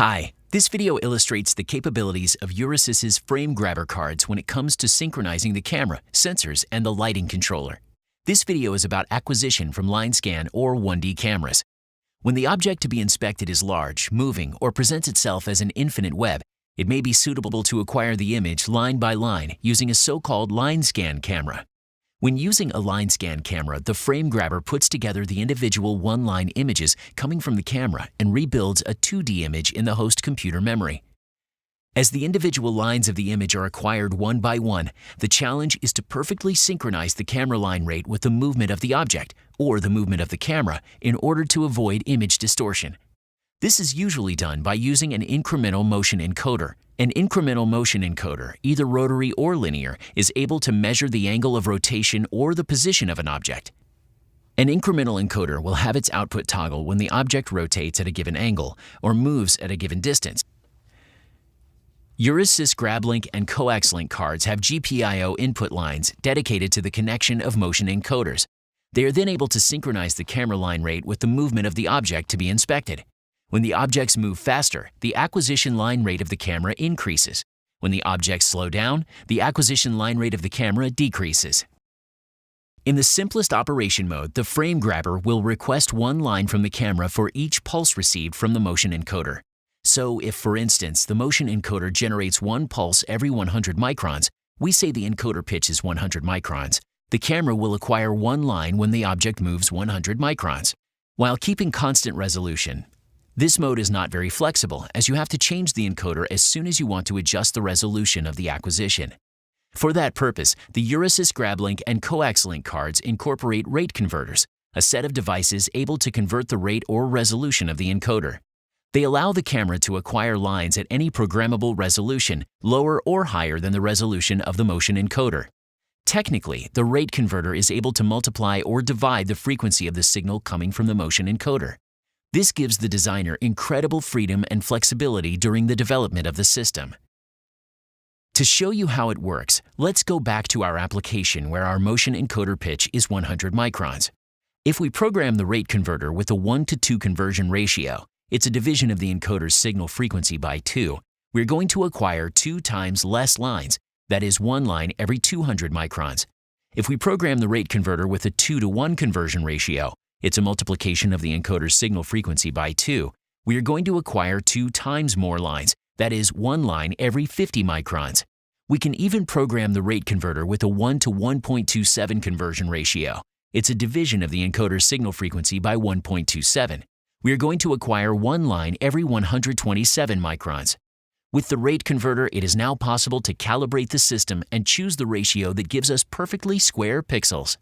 Hi, this video illustrates the capabilities of Euresys' frame grabber cards when it comes to synchronizing the camera, sensors, and the lighting controller. This video is about acquisition from line scan or 1D cameras. When the object to be inspected is large, moving, or presents itself as an infinite web, it may be suitable to acquire the image line by line using a so-called line scan camera. When using a line scan camera, the frame grabber puts together the individual one-line images coming from the camera and rebuilds a 2D image in the host computer memory. As the individual lines of the image are acquired one by one, the challenge is to perfectly synchronize the camera line rate with the movement of the object, or the movement of the camera, in order to avoid image distortion. This is usually done by using an incremental motion encoder. An incremental motion encoder, either rotary or linear, is able to measure the angle of rotation or the position of an object. An incremental encoder will have its output toggle when the object rotates at a given angle or moves at a given distance. Euresys GrabLink and CoaxLink cards have GPIO input lines dedicated to the connection of motion encoders. They are then able to synchronize the camera line rate with the movement of the object to be inspected. When the objects move faster, the acquisition line rate of the camera increases. When the objects slow down, the acquisition line rate of the camera decreases. In the simplest operation mode, the frame grabber will request one line from the camera for each pulse received from the motion encoder. So if, for instance, the motion encoder generates one pulse every 100 microns, we say the encoder pitch is 100 microns, the camera will acquire one line when the object moves 100 microns, while keeping constant resolution. This mode is not very flexible, as you have to change the encoder as soon as you want to adjust the resolution of the acquisition. For that purpose, the Euresys GrabLink and CoaxLink cards incorporate rate converters, a set of devices able to convert the rate or resolution of the encoder. They allow the camera to acquire lines at any programmable resolution, lower or higher than the resolution of the motion encoder. Technically, the rate converter is able to multiply or divide the frequency of the signal coming from the motion encoder. This gives the designer incredible freedom and flexibility during the development of the system. To show you how it works, let's go back to our application where our motion encoder pitch is 100 microns. If we program the rate converter with a 1:2 conversion ratio, it's a division of the encoder's signal frequency by 2, we're going to acquire 2 times less lines, that is one line every 200 microns. If we program the rate converter with a 2:1 conversion ratio, it's a multiplication of the encoder's signal frequency by 2. We are going to acquire 2 times more lines, that is one line every 50 microns. We can even program the rate converter with a 1:1.27 conversion ratio. It's a division of the encoder's signal frequency by 1.27. We are going to acquire one line every 127 microns. With the rate converter, it is now possible to calibrate the system and choose the ratio that gives us perfectly square pixels.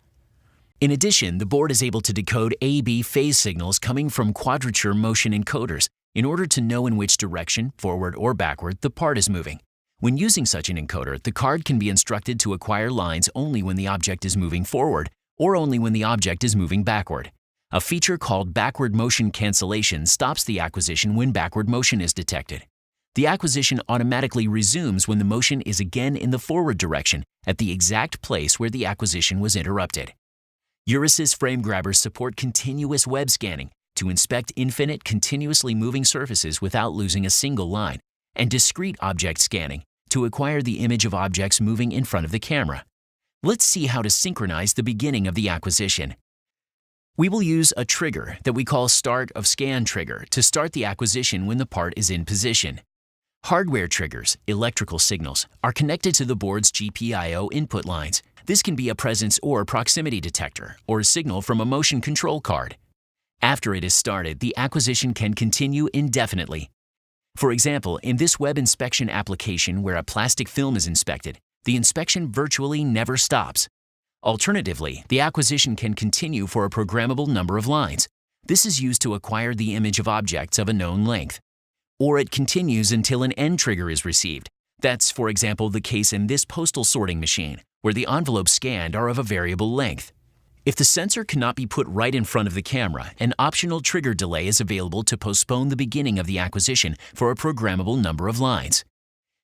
In addition, the board is able to decode A/B phase signals coming from quadrature motion encoders in order to know in which direction, forward or backward, the part is moving. When using such an encoder, the card can be instructed to acquire lines only when the object is moving forward or only when the object is moving backward. A feature called backward motion cancellation stops the acquisition when backward motion is detected. The acquisition automatically resumes when the motion is again in the forward direction at the exact place where the acquisition was interrupted. Euresys frame grabbers support continuous web scanning to inspect infinite, continuously moving surfaces without losing a single line, and discrete object scanning to acquire the image of objects moving in front of the camera. Let's see how to synchronize the beginning of the acquisition. We will use a trigger that we call Start of Scan trigger to start the acquisition when the part is in position. Hardware triggers, electrical signals, are connected to the board's GPIO input lines. This can be a presence or proximity detector or a signal from a motion control card. After it is started, the acquisition can continue indefinitely. For example, in this web inspection application where a plastic film is inspected, the inspection virtually never stops. Alternatively, the acquisition can continue for a programmable number of lines. This is used to acquire the image of objects of a known length. Or it continues until an end trigger is received. That's, for example, the case in this postal sorting machine, where the envelopes scanned are of a variable length. If the sensor cannot be put right in front of the camera, an optional trigger delay is available to postpone the beginning of the acquisition for a programmable number of lines.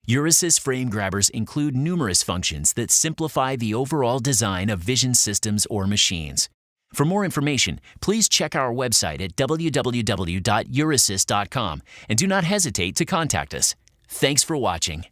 Euresys frame grabbers include numerous functions that simplify the overall design of vision systems or machines. For more information, please check our website at www.euresys.com and do not hesitate to contact us. Thanks for watching.